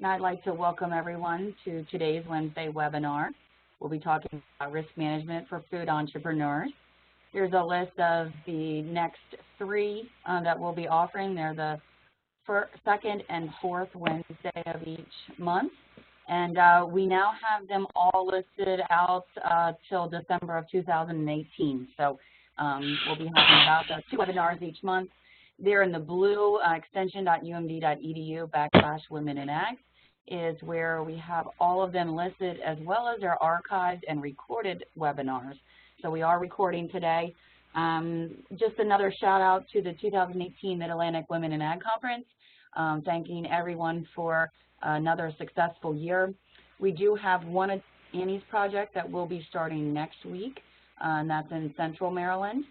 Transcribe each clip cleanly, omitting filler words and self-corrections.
and I'd like to welcome everyone to today's Wednesday webinar. We'll be talking about risk management for food entrepreneurs. Here's a list of the next three that we'll be offering. They're the second and fourth Wednesday of each month. And we now have them all listed out till December of 2018. So we'll be having about 2 webinars each month. They're in the blue, extension.umd.edu/women-in-ag is where we have all of them listed, as well as their archived and recorded webinars. So we are recording today. Just another shout out to the 2018 Mid-Atlantic Women in Ag Conference, thanking everyone for another successful year. We do have one Annie's project that will be starting next week, and that's in Central Maryland.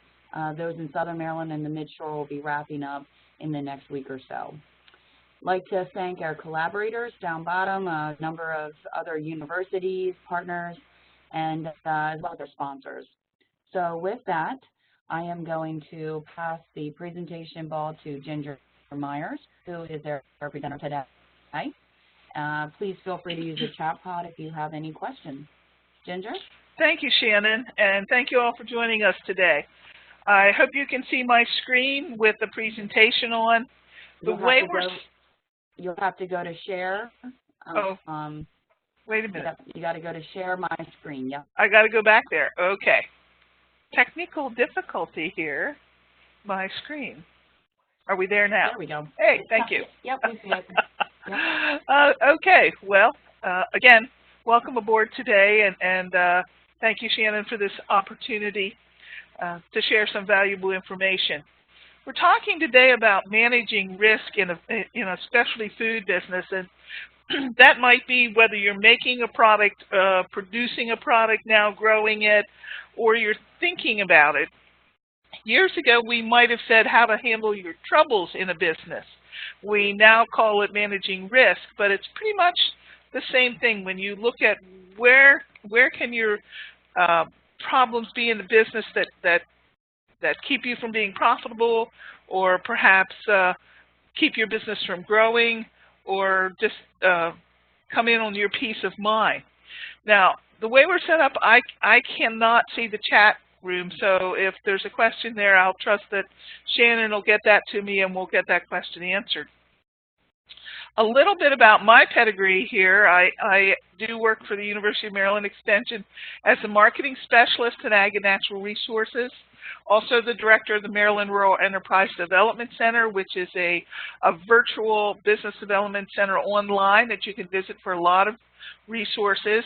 Those in Southern Maryland and the Midshore will be wrapping up in the next week or so. I'd like to thank our collaborators down bottom, a number of other universities, partners, and as well as our sponsors. So with that, I am going to pass the presentation ball to Ginger Myers, who is their presenter today. Please feel free to use the chat pod if you have any questions. Ginger? Thank you, Shannon, and thank you all for joining us today. I hope you can see my screen with the presentation on. You'll have to go to share. Wait a minute. You got to go to share my screen. Yep. I got to go back there. Okay. Technical difficulty here. My screen. Are we there now? There we go. Hey, thank you. Yep, we see it. Yep. Okay. Well, again, welcome aboard today, and thank you, Shannon, for this opportunity to share some valuable information. We're talking today about managing risk in a specialty food business, and that might be whether you're making a product, producing a product now, growing it, or you're thinking about it. Years ago, we might have said how to handle your troubles in a business. We now call it managing risk, but it's pretty much the same thing when you look at where can your problems be in the business that keep you from being profitable, or perhaps keep your business from growing, or just come in on your peace of mind. Now, the way we're set up, I cannot see the chat room, so if there's a question there, I'll trust that Shannon will get that to me and we'll get that question answered. A little bit about my pedigree here. I do work for the University of Maryland Extension as a marketing specialist in Ag and Natural Resources. Also the director of the Maryland Rural Enterprise Development Center, which is a virtual business development center online that you can visit for a lot of resources.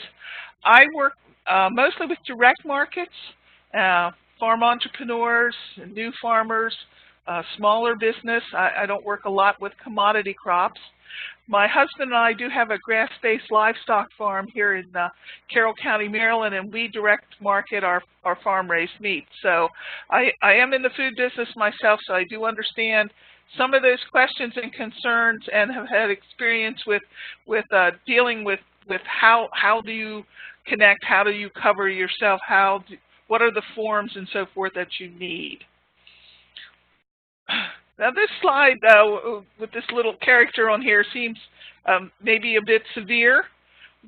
I work mostly with direct markets, farm entrepreneurs, new farmers, smaller business. I don't work a lot with commodity crops. My husband and I do have a grass-based livestock farm here in Carroll County, Maryland, and we direct market our farm-raised meat. So I am in the food business myself, so I do understand some of those questions and concerns, and have had experience with dealing with how do you connect, how do you cover yourself, what are the forms and so forth that you need. Now this slide with this little character on here seems maybe a bit severe,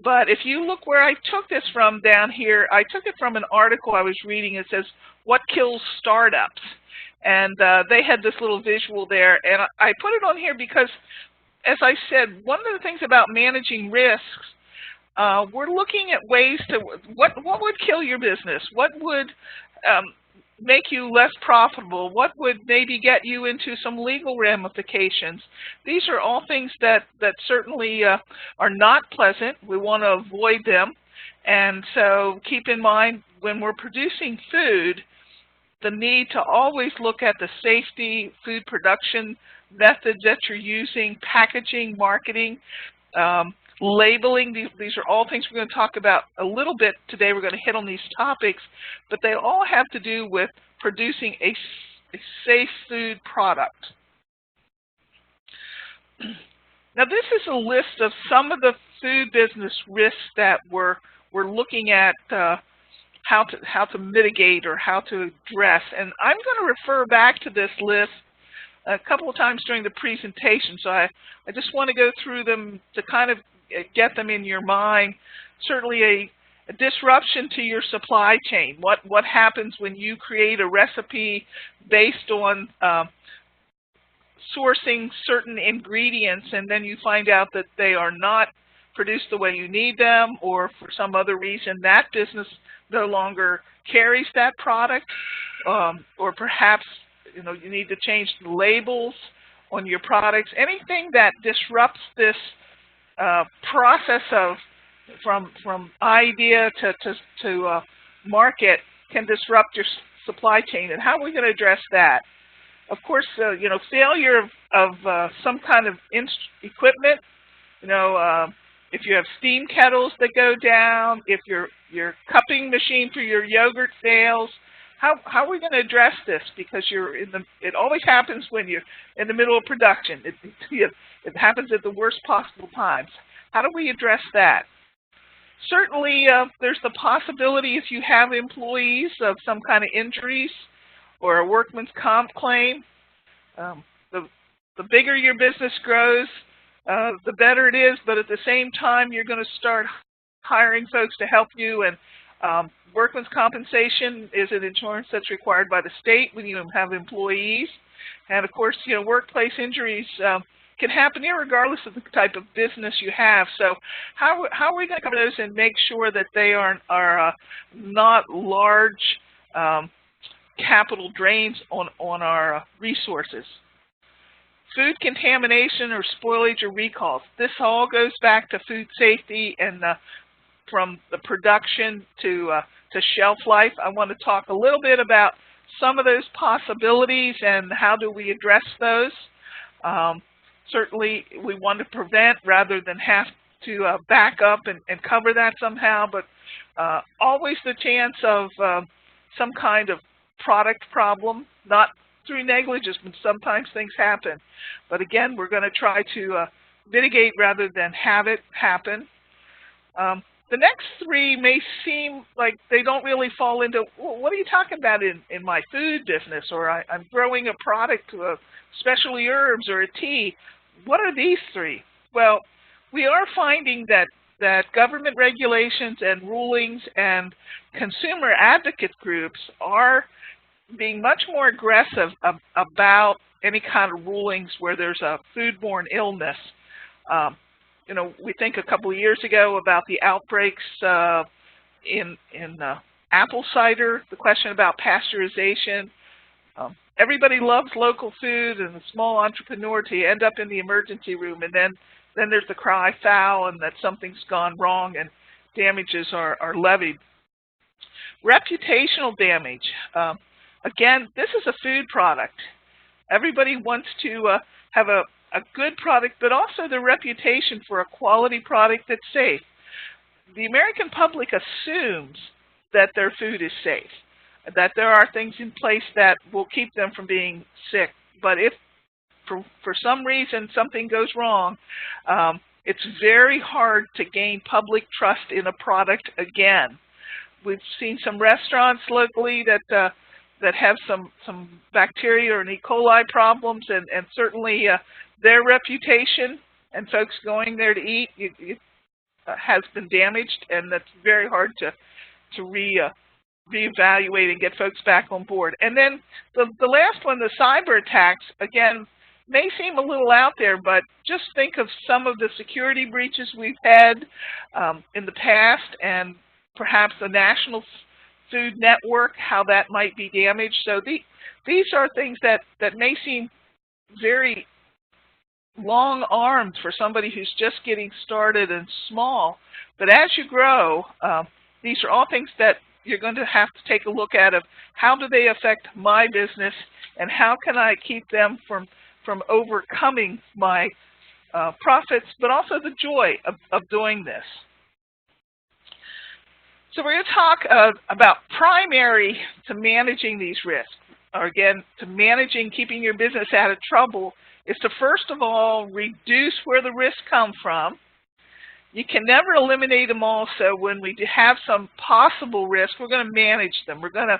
but if you look where I took this from down here, I took it from an article I was reading. It says, "What Kills Startups?" And they had this little visual there, and I put it on here because, as I said, one of the things about managing risks, we're looking at ways to, what would kill your business? What would make you less profitable? What would maybe get you into some legal ramifications? These are all things that certainly are not pleasant. We want to avoid them. And so keep in mind, when we're producing food, the need to always look at the safety, food production methods that you're using, packaging, marketing, labeling. These are all things we're going to talk about a little bit today. We're going to hit on these topics, but they all have to do with producing a safe food product. Now, this is a list of some of the food business risks that we're looking at how to mitigate or how to address, and I'm going to refer back to this list a couple of times during the presentation, so I just want to go through them to kind of get them in your mind. Certainly a disruption to your supply chain. What happens when you create a recipe based on sourcing certain ingredients and then you find out that they are not produced the way you need them, or for some other reason that business no longer carries that product, or perhaps you need to change the labels on your products. Anything that disrupts this process of from idea to market can disrupt your supply chain. And how are we going to address that? Of course, failure of some kind of equipment. If you have steam kettles that go down, if your cupping machine for your yogurt fails, how are we going to address this? Because it always happens when you're in the middle of production. It happens at the worst possible times. How do we address that? Certainly, there's the possibility if you have employees of some kind of injuries or a workman's comp claim. The bigger your business grows, the better it is, but at the same time, you're going to start hiring folks to help you, and workman's compensation is an insurance that's required by the state when you have employees. And of course, workplace injuries can happen regardless of the type of business you have. So how are we going to cover those and make sure that they are not large capital drains on our resources? Food contamination or spoilage or recalls. This all goes back to food safety and from the production to shelf life. I want to talk a little bit about some of those possibilities and how do we address those. Certainly we want to prevent rather than have to back up and cover that somehow, but always the chance of some kind of product problem, not through negligence, but sometimes things happen. But again, we're going to try to mitigate rather than have it happen. The next three may seem like they don't really fall into, well, what are you talking about in my food business, or I'm growing a product, specialty herbs or a tea. What are these three? Well, we are finding that government regulations and rulings and consumer advocate groups are being much more aggressive about any kind of rulings where there's a foodborne illness. We think a couple of years ago about the outbreaks in apple cider, the question about pasteurization. Everybody loves local food and the small entrepreneur to end up in the emergency room, and then there's the cry foul and that something's gone wrong and damages are levied. Reputational damage. Again, this is a food product. Everybody wants to have a good product, but also the reputation for a quality product that's safe. The American public assumes that their food is safe, that there are things in place that will keep them from being sick. But if for some reason something goes wrong, it's very hard to gain public trust in a product again. We've seen some restaurants locally that have some bacteria or an E. coli problems, and certainly their reputation and folks going there to eat has been damaged, and that's very hard to reevaluate and get folks back on board. And then the last one, the cyber attacks, again, may seem a little out there, but just think of some of the security breaches we've had in the past, and perhaps the national food network, how that might be damaged. So these are things that may seem very long-armed for somebody who's just getting started and small, but as you grow, these are all things that you're going to have to take a look at of how do they affect my business and how can I keep them from overcoming my profits, but also the joy of doing this. So we're going to talk about primary to managing these risks, or again, to managing keeping your business out of trouble, is to first of all reduce where the risks come from. You can never eliminate them all, so when we have some possible risk, we're going to manage them. We're going to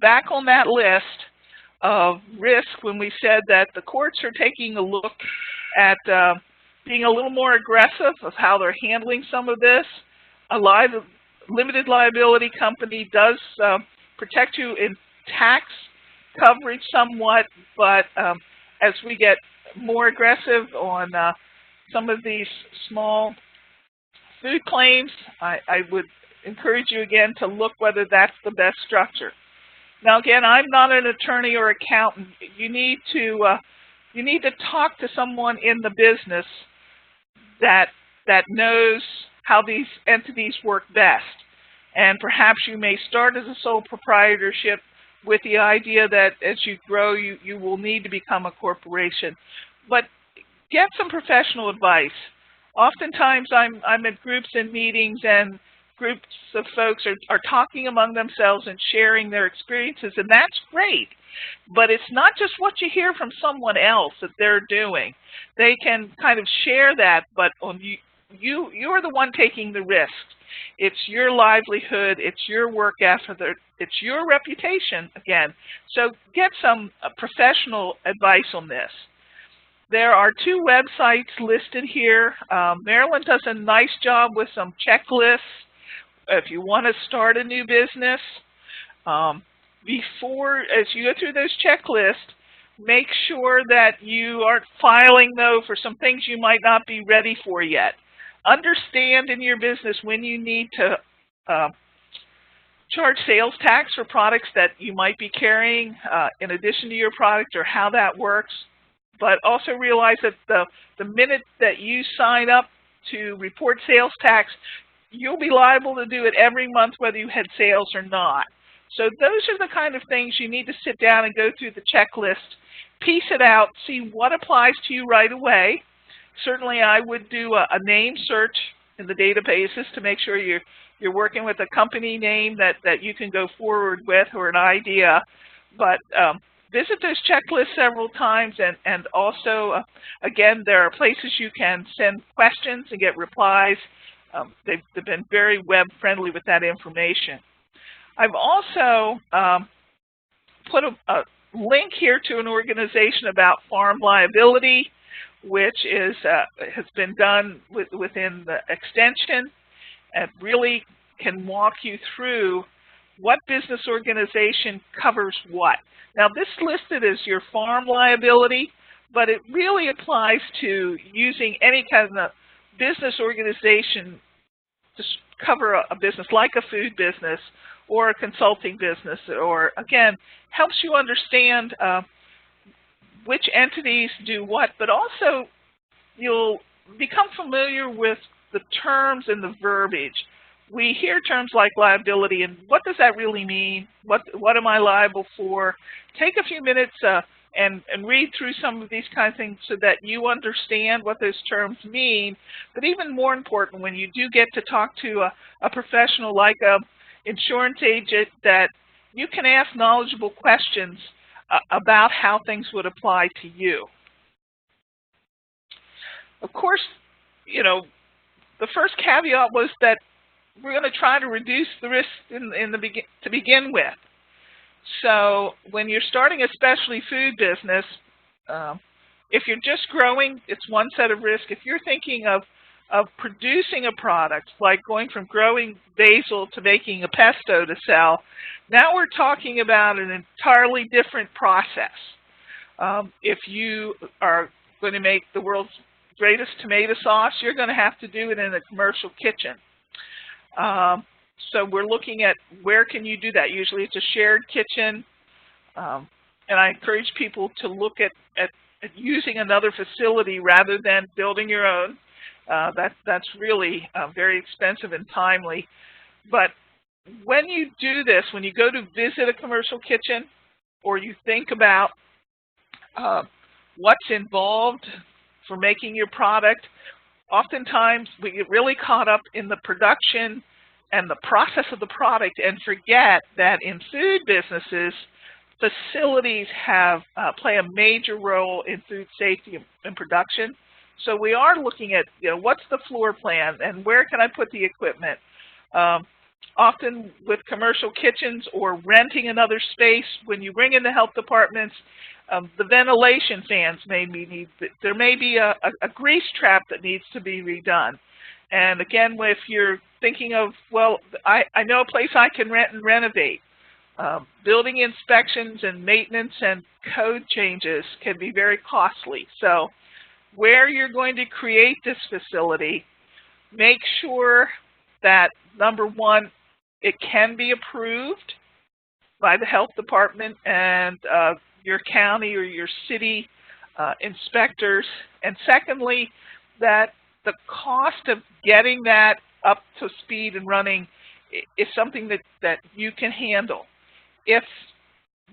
back on that list of risk when we said that the courts are taking a look at being a little more aggressive of how they're handling some of this. A limited liability company does protect you in tax coverage somewhat, but as we get more aggressive on some of these small food claims, I would encourage you again to look whether that's the best structure. Now again, I'm not an attorney or accountant. You need to talk to someone in the business that knows how these entities work best. And perhaps you may start as a sole proprietorship with the idea that as you grow, you will need to become a corporation. But get some professional advice. Oftentimes I'm at groups and meetings, and groups of folks are talking among themselves and sharing their experiences, and that's great. But it's not just what you hear from someone else that they're doing. They can kind of share that, but you're the one taking the risk. It's your livelihood, it's your work effort, it's your reputation, again. So get some professional advice on this. There are 2 websites listed here. Maryland does a nice job with some checklists if you want to start a new business. Before, as you go through those checklists, make sure that you aren't filing, though, for some things you might not be ready for yet. Understand in your business when you need to charge sales tax for products that you might be carrying in addition to your product, or how that works. But also realize that the minute that you sign up to report sales tax, you'll be liable to do it every month whether you had sales or not. So those are the kind of things you need to sit down and go through the checklist, piece it out, see what applies to you right away. Certainly I would do a name search in the databases to make sure you're working with a company name that you can go forward with, or an idea. But visit those checklists several times, and also, again, there are places you can send questions and get replies. They've been very web-friendly with that information. I've also put a link here to an organization about farm liability, which has been done within the extension, and really can walk you through what business organization covers what. Now, this listed as your farm liability, but it really applies to using any kind of business organization to cover a business like a food business or a consulting business, or again, helps you understand which entities do what, but also you'll become familiar with the terms and the verbiage. We hear terms like liability, and what does that really mean? What am I liable for? Take a few minutes and read through some of these kinds of things so that you understand what those terms mean. But even more important, when you do get to talk to a professional like an insurance agent, that you can ask knowledgeable questions about how things would apply to you. Of course, you know, the first caveat was that we're going to try to reduce the risk to begin with. So when you're starting a specialty food business, if you're just growing, it's one set of risk. If you're thinking of producing a product, like going from growing basil to making a pesto to sell, now we're talking about an entirely different process. If you are going to make the world's greatest tomato sauce, you're going to have to do it in a commercial kitchen. So we're looking at where can you do that. Usually it's a shared kitchen, and I encourage people to look at using another facility rather than building your own. That's really very expensive and timely. But when you do this, when you go to visit a commercial kitchen, or you think about what's involved for making your product, oftentimes we get really caught up in the production and the process of the product and forget that in food businesses, facilities play a major role in food safety and production. So we are looking at, what's the floor plan and where can I put the equipment? Often with commercial kitchens or renting another space, when you bring in the health departments, the ventilation fans there may be a grease trap that needs to be redone. And again, if you're thinking of, well, I know a place I can rent and renovate, building inspections and maintenance and code changes can be very costly. So where you're going to create this facility, make sure that, number one, it can be approved by the health department and your county or your city inspectors. And secondly, that the cost of getting that up to speed and running is something that you can handle. If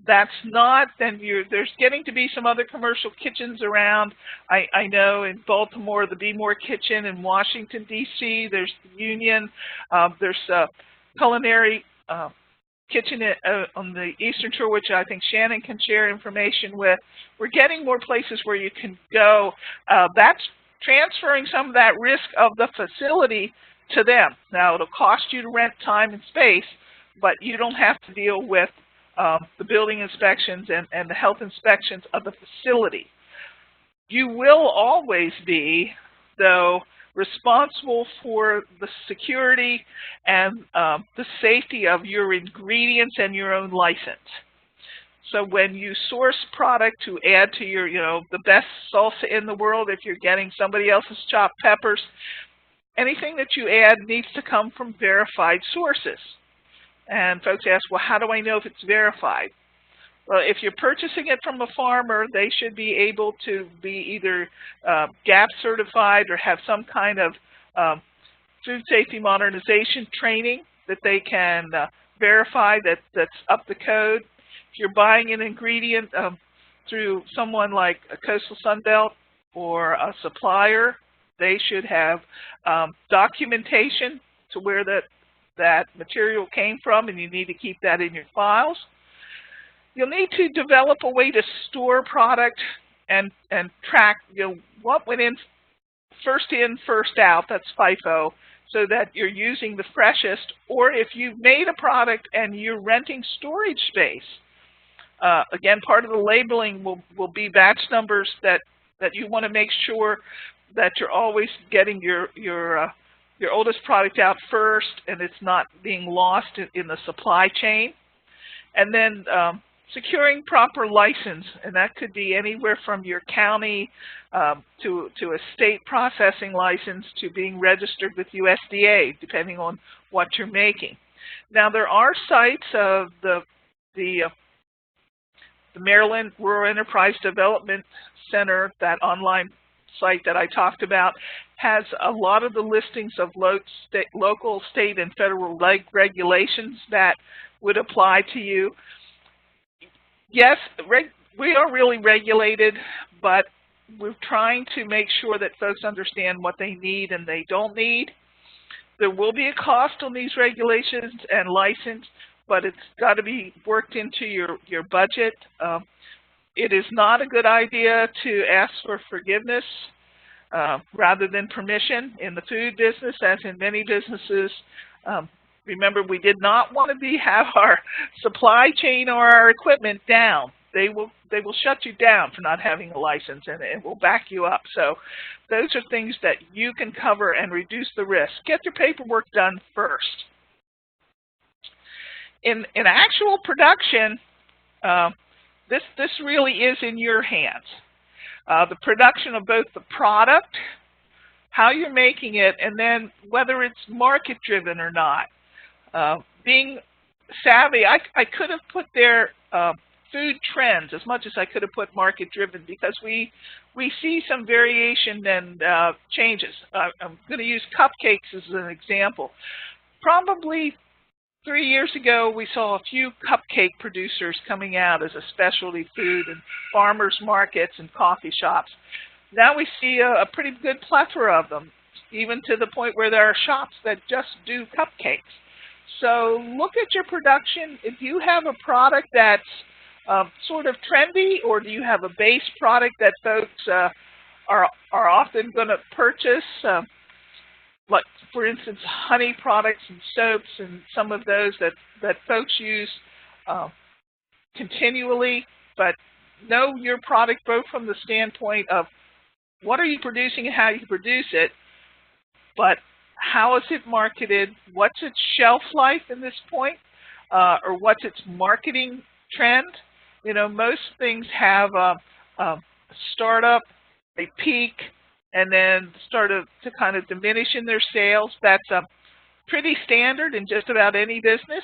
that's not, then there's getting to be some other commercial kitchens around. I know in Baltimore, the Be More Kitchen, in Washington, D.C., there's the Union, there's a culinary kitchen on the Eastern Shore, which I think Shannon can share information with. We're getting more places where you can go. That's transferring some of that risk of the facility to them. Now, it'll cost you to rent time and space, but you don't have to deal with the building inspections and the health inspections of the facility. You will always be, though, responsible for the security and the safety of your ingredients and your own license. So when you source product to add to your, the best salsa in the world, if you're getting somebody else's chopped peppers, anything that you add needs to come from verified sources. And folks ask, well, how do I know if it's verified? Well, if you're purchasing it from a farmer, they should be able to be either GAP certified or have some kind of food safety modernization training that they can verify that's up to code. If you're buying an ingredient through someone like a Coastal Sunbelt or a supplier, they should have documentation to where that material came from, and you need to keep that in your files. You'll need to develop a way to store product and track what went in, first out, that's FIFO, so that you're using the freshest, or if you've made a product and you're renting storage space. Again, part of the labeling will be batch numbers that you want to make sure that you're always getting your oldest product out first and it's not being lost in the supply chain. And then securing proper license, and that could be anywhere from your county to a state processing license to being registered with USDA, depending on what you're making. Now, there are sites of the Maryland Rural Enterprise Development Center, that online site that I talked about, has a lot of the listings of local, state, and federal regulations that would apply to you. Yes, we are really regulated, but we're trying to make sure that folks understand what they need and they don't need. There will be a cost on these regulations and license, but it's got to be worked into your budget. It is not a good idea to ask for forgiveness rather than permission in the food business, as in many businesses. Remember, we did not want to have our supply chain or our equipment down. They will shut you down for not having a license, and it will back you up. So those are things that you can cover and reduce the risk. Get your paperwork done first. In actual production, this really is in your hands. The production of both the product, how you're making it, and then whether it's market-driven or not. Being savvy, I could have put there food trends as much as I could have put market-driven, because we see some variation and changes. I'm going to use cupcakes as an example. Probably 3 years ago, we saw a few cupcake producers coming out as a specialty food in farmers markets and coffee shops. Now we see a pretty good plethora of them, even to the point where there are shops that just do cupcakes. So look at your production. If you have a product that's sort of trendy, or do you have a base product that folks are often going to purchase, like for instance, honey products and soaps and some of those that folks use continually, but know your product both from the standpoint of what are you producing and how you produce it, but how is it marketed, what's its shelf life in this point, or what's its marketing trend. You know, most things have a startup, a peak, and then start to kind of diminish in their sales. That's pretty standard in just about any business.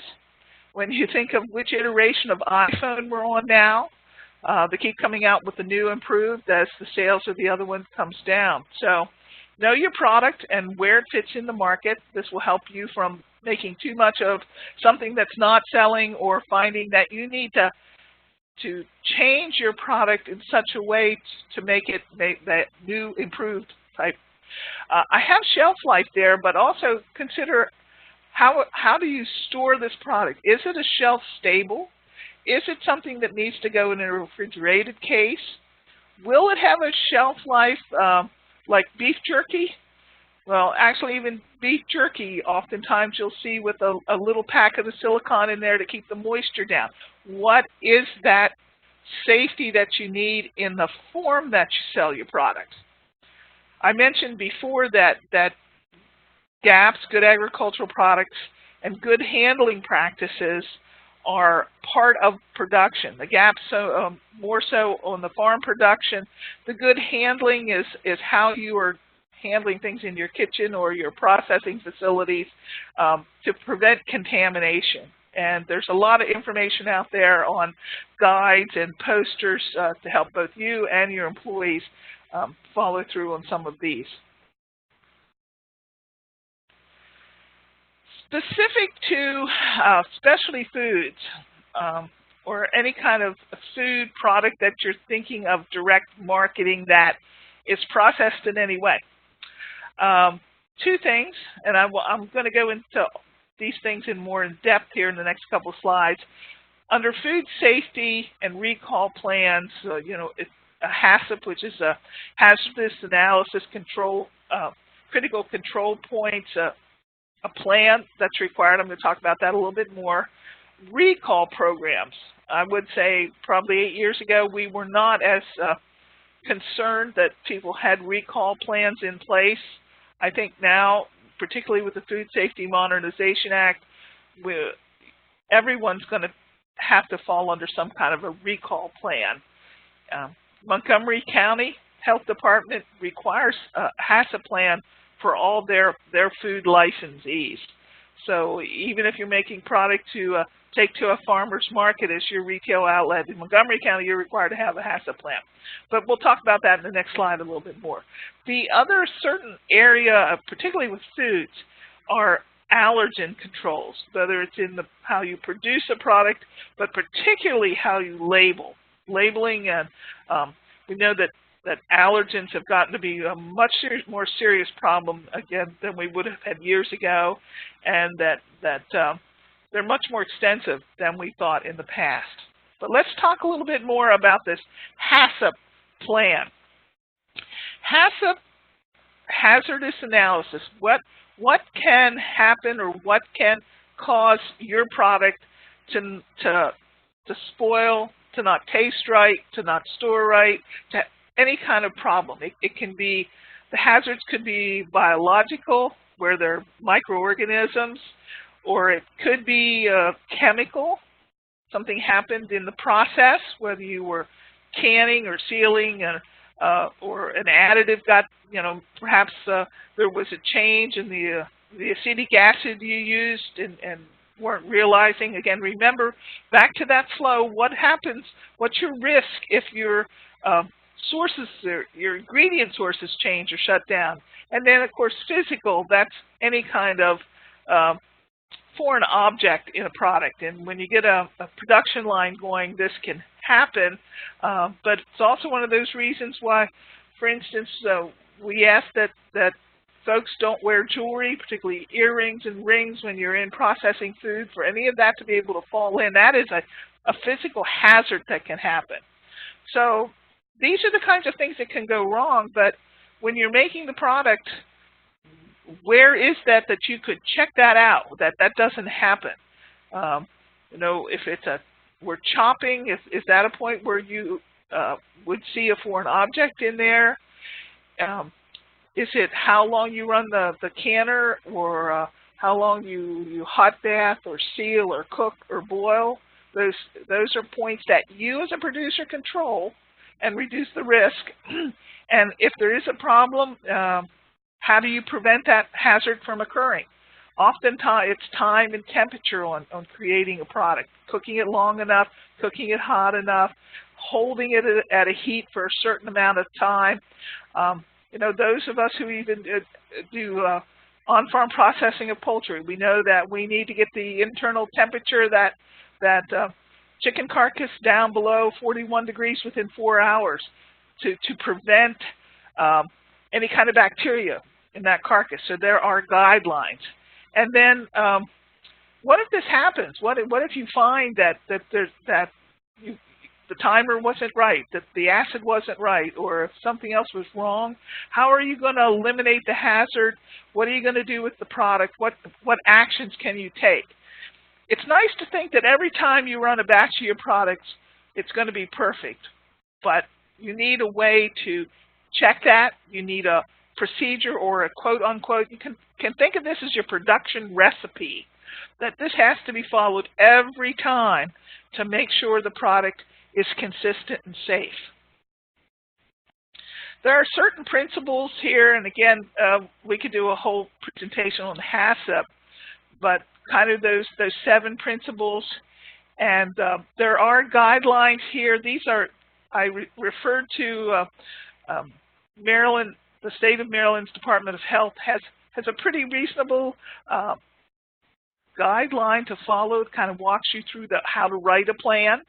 When you think of which iteration of iPhone we're on now, they keep coming out with the new improved as the sales of the other one comes down. So know your product and where it fits in the market. This will help you from making too much of something that's not selling or finding that you need to change your product in such a way to make it that new improved type. I have shelf life there, but also consider how do you store this product? Is it a shelf stable? Is it something that needs to go in a refrigerated case? Will it have a shelf life like beef jerky? Well, actually, even beef jerky, oftentimes you'll see with a little packet of silicone in there to keep the moisture down. What is that safety that you need in the form that you sell your products? I mentioned before that GAPs, good agricultural products, and good handling practices are part of production. The GAPs more so on the farm production. The good handling is how you are handling things in your kitchen or your processing facilities to prevent contamination. And there's a lot of information out there on guides and posters to help both you and your employees follow through on some of these. Specific to specialty foods or any kind of food product that you're thinking of direct marketing that is processed in any way. Two things, and I'm going to go into these things in more in depth here in the next couple of slides. Under food safety and recall plans, you know, a HACCP, which is a hazardous analysis control, critical control points, a plan that's required. I'm going to talk about that a little bit more. Recall programs. I would say probably 8 years ago we were not as concerned that people had recall plans in place. I think now, particularly with the Food Safety Modernization Act, everyone's going to have to fall under some kind of a recall plan. Montgomery County Health Department requires a HACCP plan for all their food licensees. So even if you're making product to take to a farmer's market as your retail outlet in Montgomery County, you're required to have a HACCP plan. But we'll talk about that in the next slide a little bit more. The other certain area, particularly with foods, are allergen controls, whether it's in how you produce a product, but particularly how you label. Labeling, and we know that allergens have gotten to be a much more serious problem, again, than we would have had years ago, and that they're much more extensive than we thought in the past. But let's talk a little bit more about this HACCP plan. HACCP, hazardous analysis. What can happen or what can cause your product to spoil, to not taste right, to not store right, to any kind of problem. It can be, the hazards could be biological, where they're microorganisms, or it could be chemical. Something happened in the process, whether you were canning or sealing, or an additive got, you know, perhaps there was a change in the acetic acid you used and weren't realizing. Again, remember, back to that flow, what happens, what's your risk if your sources, your ingredient sources change or shut down? And then, of course, physical, that's any kind of foreign object in a product. And when you get a production line going, this can happen. But it's also one of those reasons why, for instance, we ask that folks don't wear jewelry, particularly earrings and rings, when you're in processing food, for any of that to be able to fall in. That is a physical hazard that can happen. So these are the kinds of things that can go wrong, but when you're making the product, where is that you could check that out, that doesn't happen? You know, if it's we're chopping, is that a point where you would see a foreign object in there? Is it how long you run the canner, or how long you hot bath or seal or cook or boil? Those are points that you as a producer control and reduce the risk. And if there is a problem, how do you prevent that hazard from occurring? Oftentimes, it's time and temperature on creating a product. Cooking it long enough, cooking it hot enough, holding it at a heat for a certain amount of time. You know, those of us who even do on-farm processing of poultry, we know that we need to get the internal temperature that chicken carcass down below 41 degrees within 4 hours to prevent any kind of bacteria in that carcass. So there are guidelines. And then what if this happens? What if you find that the timer wasn't right, that the acid wasn't right, or if something else was wrong? How are you going to eliminate the hazard? What are you going to do with the product? What actions can you take? It's nice to think that every time you run a batch of your products, it's going to be perfect, but you need a way to check that. You need a procedure or a quote-unquote, you can think of this as your production recipe, that this has to be followed every time to make sure the product is consistent and safe. There are certain principles here, and again, we could do a whole presentation on HACCP, but kind of those 7 principles, and there are guidelines here. These are, I referred to Maryland. The state of Maryland's Department of Health has a pretty reasonable guideline to follow. It kind of walks you through how to write a plan.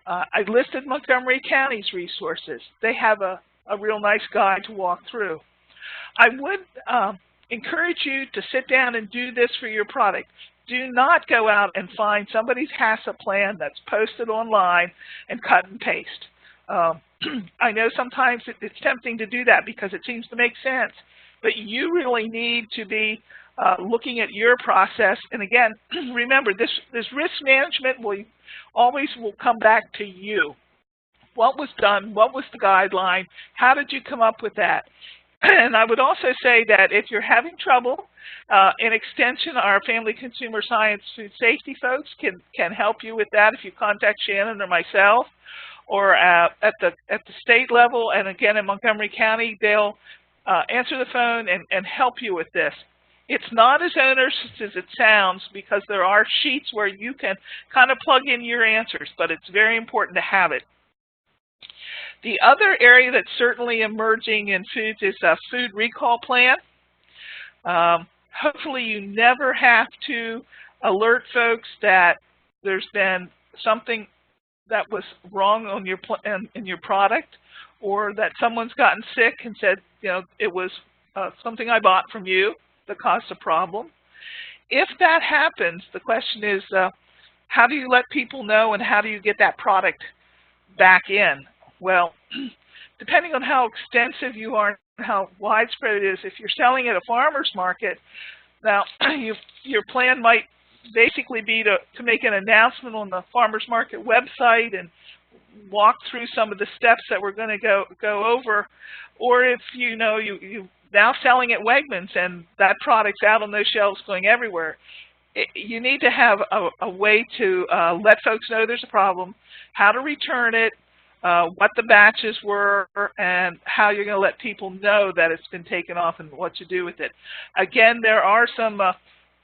I listed Montgomery County's resources. They have a real nice guide to walk through. I would encourage you to sit down and do this for your product. Do not go out and find somebody's HACCP plan that's posted online and cut and paste. I know sometimes it's tempting to do that because it seems to make sense, but you really need to be looking at your process. And again, remember, this risk management will come back to you. What was done? What was the guideline? How did you come up with that? And I would also say that if you're having trouble, in extension, our Family Consumer Science Food Safety folks can help you with that if you contact Shannon or myself, or at the state level, and again in Montgomery County, they'll answer the phone and help you with this. It's not as onerous as it sounds because there are sheets where you can kind of plug in your answers, but it's very important to have it. The other area that's certainly emerging in foods is a food recall plan. Hopefully you never have to alert folks that there's been something that was wrong on in your product, or that someone's gotten sick and said, you know, it was something I bought from you that caused a problem. If that happens, the question is, how do you let people know, and how do you get that product back in? Well, depending on how extensive you are and how widespread it is, if you're selling at a farmer's market, now your plan might basically be to make an announcement on the farmer's market website and walk through some of the steps that we're going to go over. Or if you know you now selling at Wegmans and that product's out on those shelves going everywhere, you need to have a way to let folks know there's a problem, how to return it, what the batches were, and how you're going to let people know that it's been taken off and what to do with it. Again, there are some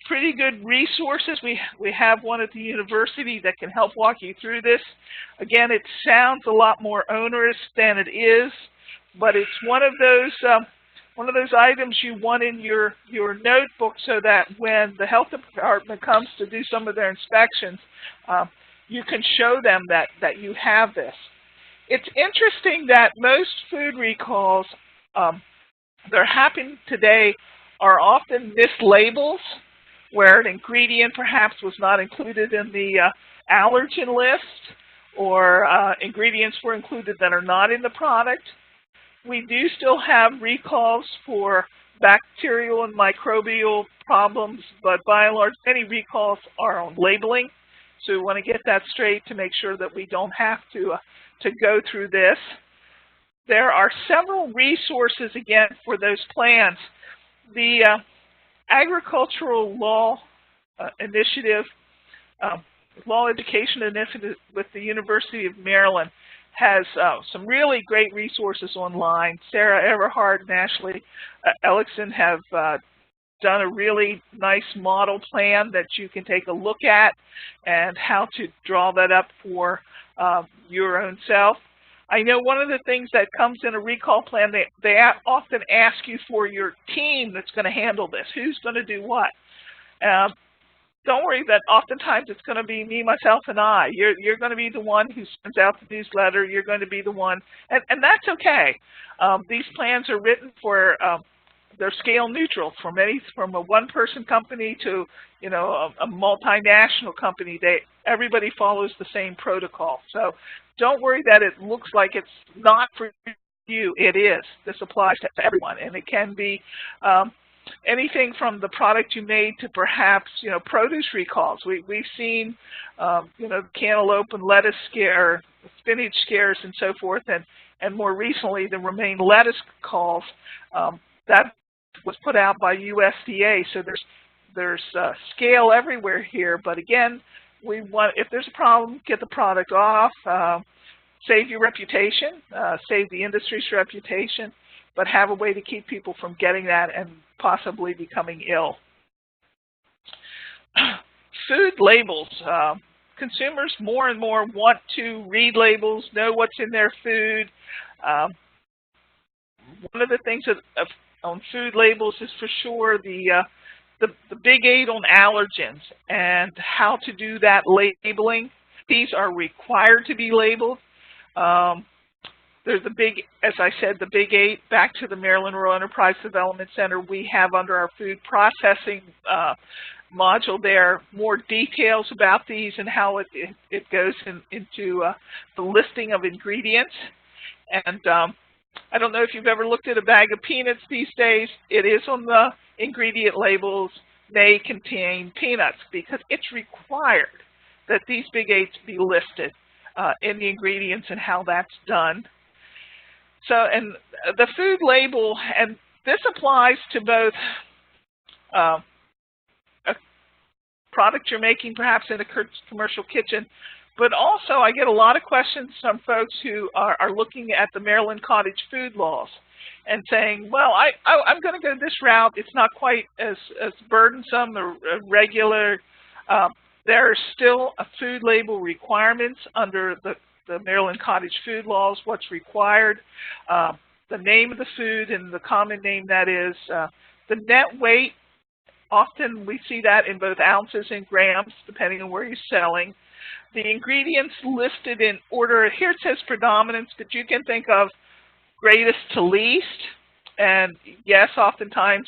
pretty good resources. We have one at the university that can help walk you through this. Again, it sounds a lot more onerous than it is, but it's one of those items you want in your notebook so that when the health department comes to do some of their inspections, you can show them that you have this. It's interesting that most food recalls that are happening today are often mislabels, where an ingredient perhaps was not included in the allergen list, or ingredients were included that are not in the product. We do still have recalls for bacterial and microbial problems, but by and large, many recalls are on labeling. So we want to get that straight to make sure that we don't have to go through this. There are several resources, again, for those plans. The Agricultural Law Initiative, Law Education Initiative with the University of Maryland has some really great resources online. Sarah Everhart and Ashley Ellickson have done a really nice model plan that you can take a look at and how to draw that up for your own self. I know one of the things that comes in a recall plan, they often ask you for your team that's going to handle this. Who's going to do what? Don't worry that oftentimes it's going to be me, myself, and I. You're going to be the one who sends out the newsletter. You're going to be the one, and that's okay. These plans are written for, they're scale neutral from a one-person company to, you know, a multinational company. Everybody follows the same protocol. So don't worry that it looks like it's not for you. It is. This applies to everyone, and it can be anything from the product you made to perhaps, you know, produce recalls. We've seen, you know, cantaloupe and lettuce scare, spinach scares, and so forth, and more recently the romaine lettuce calls. That was put out by USDA. So there's scale everywhere here. But again, we want, if there's a problem, get the product off, save your reputation, save the industry's reputation, but have a way to keep people from getting that and possibly becoming ill. Food labels. Consumers more and more want to read labels, know what's in their food. One of the things that, on food labels is for sure the Big 8 on allergens and how to do that labeling. These are required to be labeled. There's the big, as I said, the Big 8, back to the Maryland Rural Enterprise Development Center. We have under our food processing module there more details about these and how it goes into the listing of ingredients. And I don't know if you've ever looked at a bag of peanuts these days. It is on the ingredient labels, may contain peanuts, because it's required that these Big 8s be listed in the ingredients and how that's done. So, and the food label, and this applies to both a product you're making perhaps in a commercial kitchen, but also I get a lot of questions from folks who are looking at the Maryland cottage food laws and saying, well, I'm going to go this route. It's not quite as burdensome or regular. There are still food label requirements under the Maryland cottage food laws, what's required, the name of the food and the common name that is, the net weight. Often we see that in both ounces and grams, depending on where you're selling. The ingredients listed in order, here it says predominance, but you can think of greatest to least. And yes, oftentimes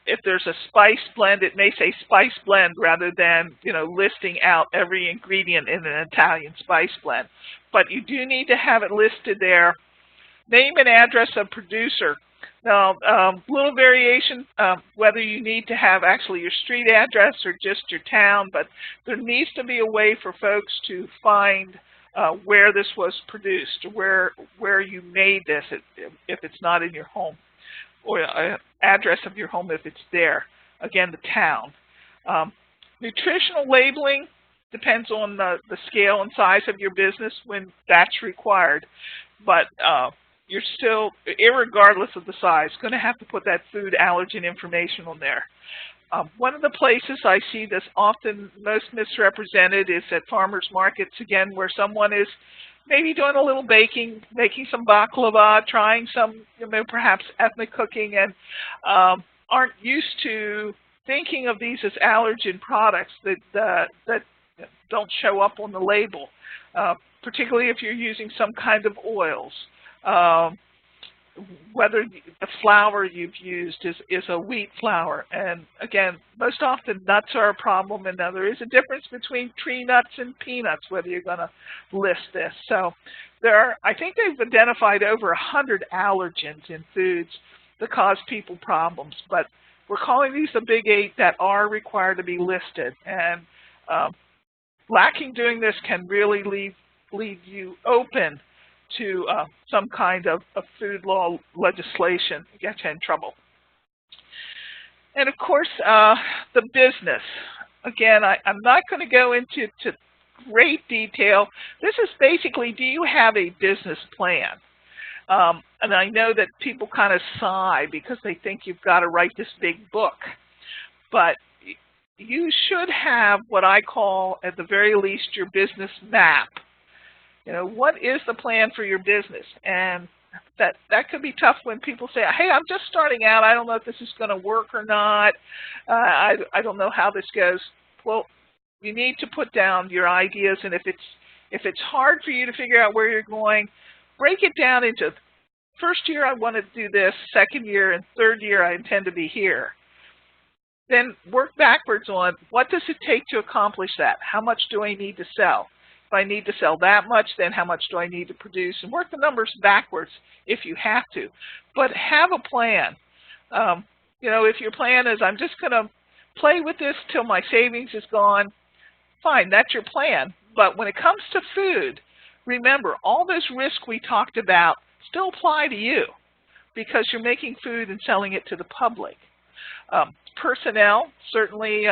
if there's a spice blend, it may say spice blend rather than, you know, listing out every ingredient in an Italian spice blend. But you do need to have it listed there. Name and address of producer. Now, little variation, whether you need to have actually your street address or just your town, but there needs to be a way for folks to find where this was produced, where you made this if it's not in your home, or address of your home if it's there. Again, the town. Nutritional labeling depends on the scale and size of your business when that's required, but you're still, irregardless of the size, going to have to put that food allergen information on there. One of the places I see this often most misrepresented is at farmers markets, again, where someone is maybe doing a little baking, making some baklava, trying some, you know, perhaps ethnic cooking, and aren't used to thinking of these as allergen products that don't show up on the label, particularly if you're using some kind of oils. Whether the flour you've used is a wheat flour. And again, most often nuts are a problem, and now there is a difference between tree nuts and peanuts, whether you're going to list this. So there are, I think they've identified over 100 allergens in foods, that cause people problems. But we're calling these the big 8 that are required to be listed. And lacking doing this can really leave you open to some kind of food law legislation, get you in trouble. And of course, the business. Again, I'm not going to go into great detail. This is basically, do you have a business plan? And I know that people kind of sigh because they think you've got to write this big book. But you should have what I call, at the very least, your business map. You know, what is the plan for your business? And that could be tough when people say, hey, I'm just starting out. I don't know if this is going to work or not. I don't know how this goes. Well, you need to put down your ideas, and if it's hard for you to figure out where you're going, break it down into first year I want to do this, second year, and third year I intend to be here. Then work backwards on what does it take to accomplish that? How much do I need to sell? If I need to sell that much, then how much do I need to produce? And work the numbers backwards if you have to. But have a plan. You know, if your plan is I'm just going to play with this till my savings is gone, fine, that's your plan. But when it comes to food, remember, all those risks we talked about still apply to you because you're making food and selling it to the public. Personnel, certainly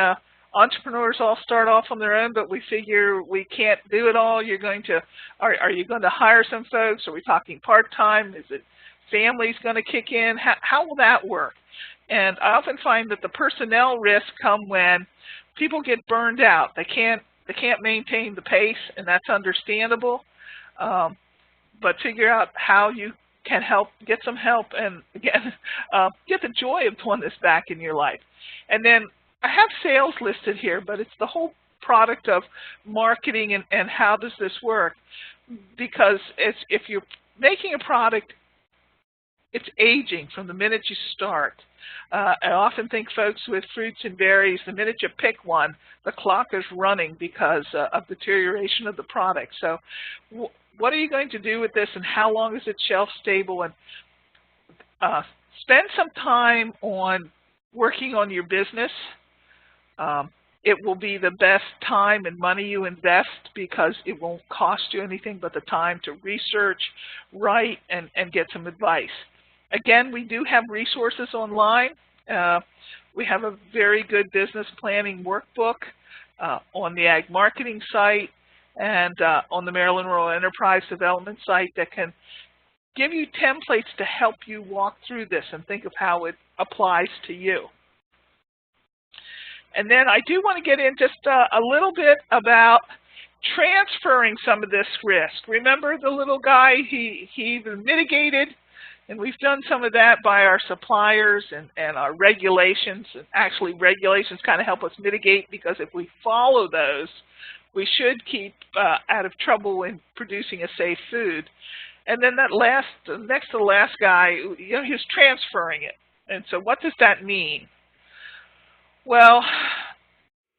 entrepreneurs all start off on their own, but we figure we can't do it all. You're going to, are you going to hire some folks? Are we talking part-time? Is it families going to kick in? How will that work? And I often find that the personnel risks come when people get burned out. They can't maintain the pace, and that's understandable. But figure out how you can help, get some help, and again, get the joy of doing this back in your life. And then I have sales listed here, but it's the whole product of marketing and how does this work. Because if you're making a product, it's aging from the minute you start. I often think folks with fruits and berries, the minute you pick one, the clock is running because of deterioration of the product. So what are you going to do with this, and how long is it shelf stable? And spend some time on working on your business. It will be the best time and money you invest because it won't cost you anything but the time to research, write, and get some advice. Again, we do have resources online. We have a very good business planning workbook on the Ag Marketing site and on the Maryland Rural Enterprise Development site that can give you templates to help you walk through this and think of how it applies to you. And then I do want to get in just a little bit about transferring some of this risk. Remember the little guy, he even mitigated, and we've done some of that by our suppliers and our regulations. And actually, regulations kind of help us mitigate because if we follow those, we should keep out of trouble in producing a safe food. And then that next to the last guy, you know, he was transferring it. And so what does that mean? Well,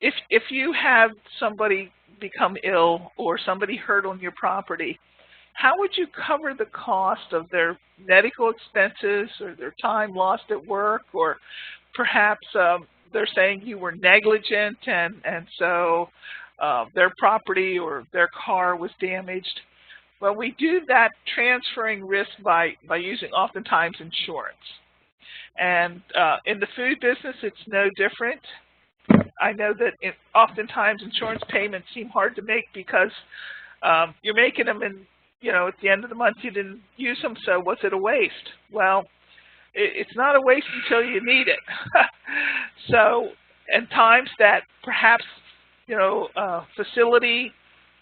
if you have somebody become ill or somebody hurt on your property, how would you cover the cost of their medical expenses or their time lost at work, or perhaps they're saying you were negligent and so their property or their car was damaged? Well, we do that transferring risk by using oftentimes insurance. And in the food business, it's no different. I know that oftentimes insurance payments seem hard to make because you're making them and, you know, at the end of the month you didn't use them, so was it a waste? Well, it's not a waste until you need it. So, and times that perhaps, you know, facility,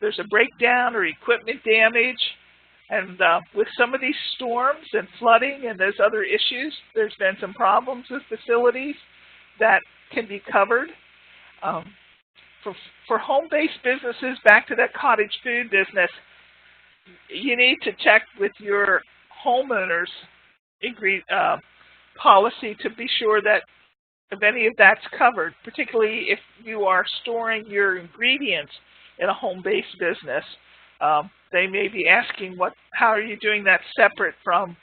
there's a breakdown or equipment damage, and with some of these storms and flooding and those other issues, there's been some problems with facilities that can be covered. For home-based businesses, back to that cottage food business, you need to check with your homeowner's policy to be sure that if any of that's covered, particularly if you are storing your ingredients in a home-based business. They may be asking, how are you doing that separate from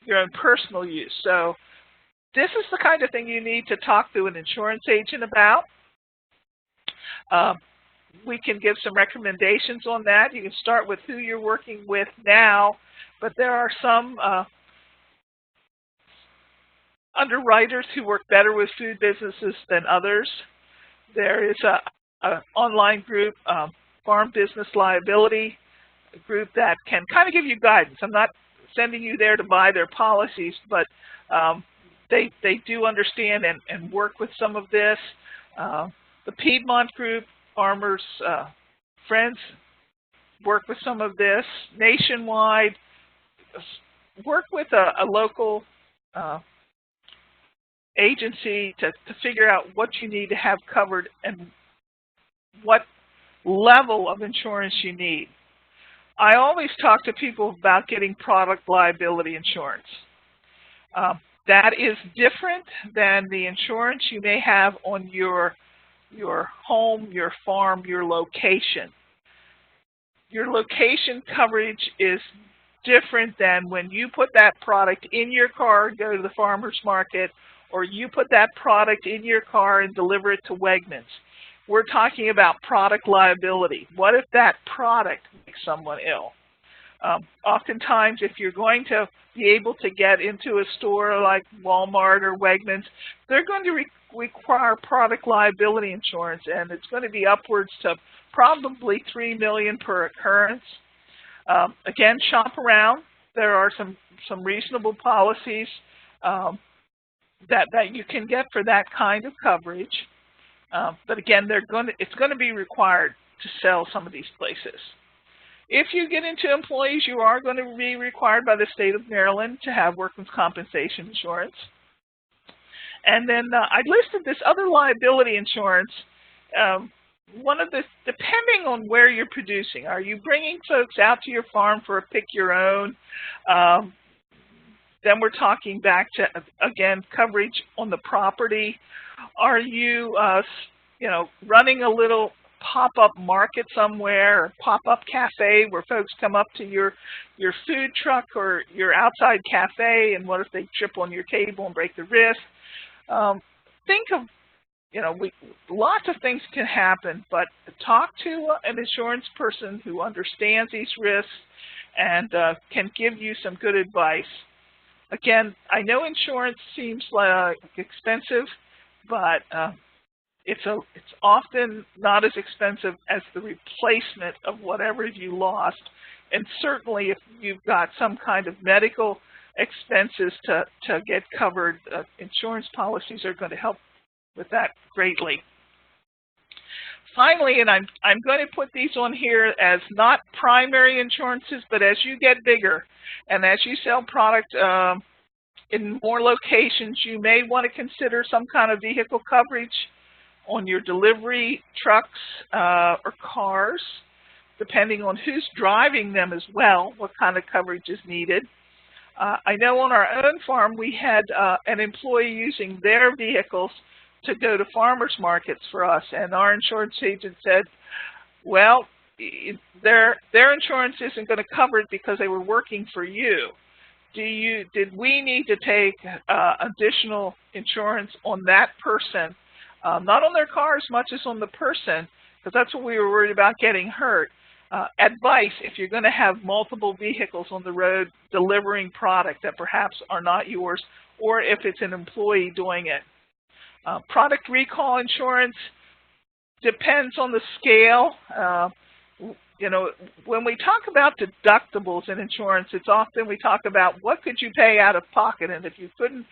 your own personal use. So this is the kind of thing you need to talk to an insurance agent about. We can give some recommendations on that. You can start with who you're working with now, but there are some underwriters who work better with food businesses than others. There is an online group, Farm Business Liability group, that can kind of give you guidance. I'm not sending you there to buy their policies, but they do understand and work with some of this. The Piedmont group, Farmers Friends, work with some of this. Nationwide, work with a local agency to figure out what you need to have covered and what level of insurance you need. I always talk to people about getting product liability insurance. That is different than the insurance you may have on your home, your farm, your location. Your location coverage is different than when you put that product in your car and go to the farmer's market, or you put that product in your car and deliver it to Wegmans. We're talking about product liability. What if that product makes someone ill? Oftentimes, if you're going to be able to get into a store like Walmart or Wegmans, they're going to require product liability insurance, and it's going to be upwards to probably $3 million per occurrence. Again, shop around. There are some reasonable policies that you can get for that kind of coverage. But again, it's going to be required to sell some of these places. If you get into employees, you are going to be required by the state of Maryland to have workers' compensation insurance. And then I listed this other liability insurance. Depending on where you're producing, are you bringing folks out to your farm for a pick your own? Then we're talking back to, again, coverage on the property. Are you, running a little pop-up market somewhere, or pop-up cafe where folks come up to your food truck or your outside cafe, and what if they trip on your table and break their wrist? Think of, lots of things can happen, but talk to an insurance person who understands these risks and can give you some good advice. Again, I know insurance seems like expensive, but it's often not as expensive as the replacement of whatever you lost. And certainly if you've got some kind of medical expenses to get covered, insurance policies are going to help with that greatly. Finally, and I'm going to put these on here as not primary insurances, but as you get bigger and as you sell product in more locations, you may want to consider some kind of vehicle coverage on your delivery trucks or cars, depending on who's driving them as well, what kind of coverage is needed. I know on our own farm we had an employee using their vehicles to go to farmers markets for us, and our insurance agent said, well, their insurance isn't going to cover it because they were working for you. Did we need to take additional insurance on that person, not on their car as much as on the person, because that's what we were worried about, getting hurt. Advice, if you're going to have multiple vehicles on the road delivering product that perhaps are not yours, or if it's an employee doing it. Product recall insurance depends on the scale. When we talk about deductibles in insurance, it's often we talk about what could you pay out of pocket, and if you couldn't,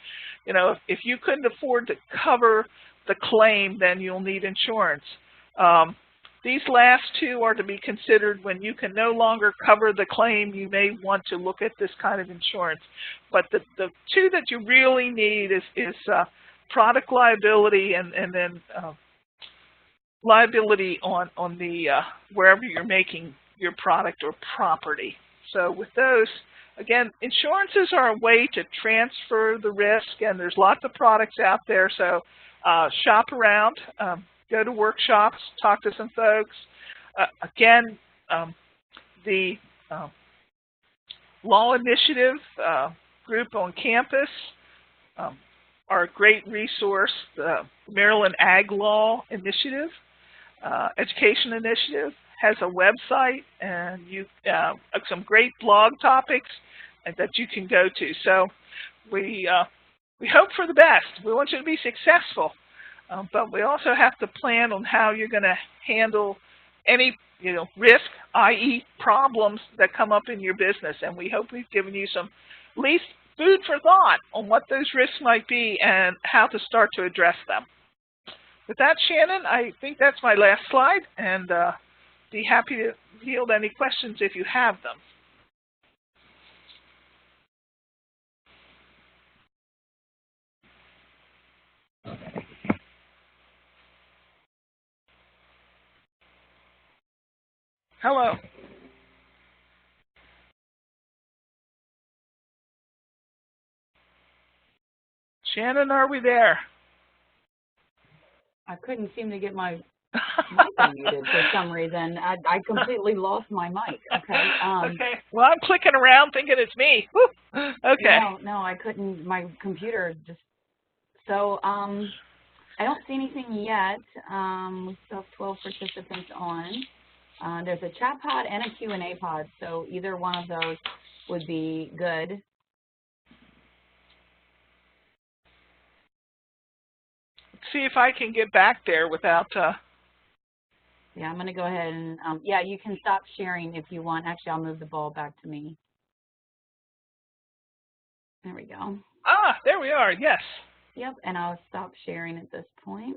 if you couldn't afford to cover the claim, then you'll need insurance. These last two are to be considered when you can no longer cover the claim. You may want to look at this kind of insurance. But the two that you really need is product liability and then liability on the wherever you're making your product or property. So with those, again, insurances are a way to transfer the risk, and there's lots of products out there. So shop around, go to workshops, talk to some folks. Again, the Law Initiative group on campus are a great resource. The Maryland Ag Law Initiative, Education Initiative, has a website and some great blog topics that you can go to. So we hope for the best. We want you to be successful, but we also have to plan on how you're going to handle any risk, i.e. problems that come up in your business. And we hope we've given you some at least food for thought on what those risks might be and how to start to address them. With that, Shannon, I think that's my last slide, and be happy to field any questions if you have them. Hello. Shannon, are we there? I couldn't seem to get my mic unmuted for some reason. I completely lost my mic. Okay. Okay. Well, I'm clicking around thinking it's me. Woo. Okay. No, I couldn't. My computer just. So I don't see anything yet. We still have 12 participants on. There's a chat pod and a Q&A pod, so either one of those would be good. Let's see if I can get back there without... Yeah, I'm going to go ahead and, yeah, you can stop sharing if you want. Actually, I'll move the ball back to me. There we go. Ah, there we are, yes. Yep, and I'll stop sharing at this point.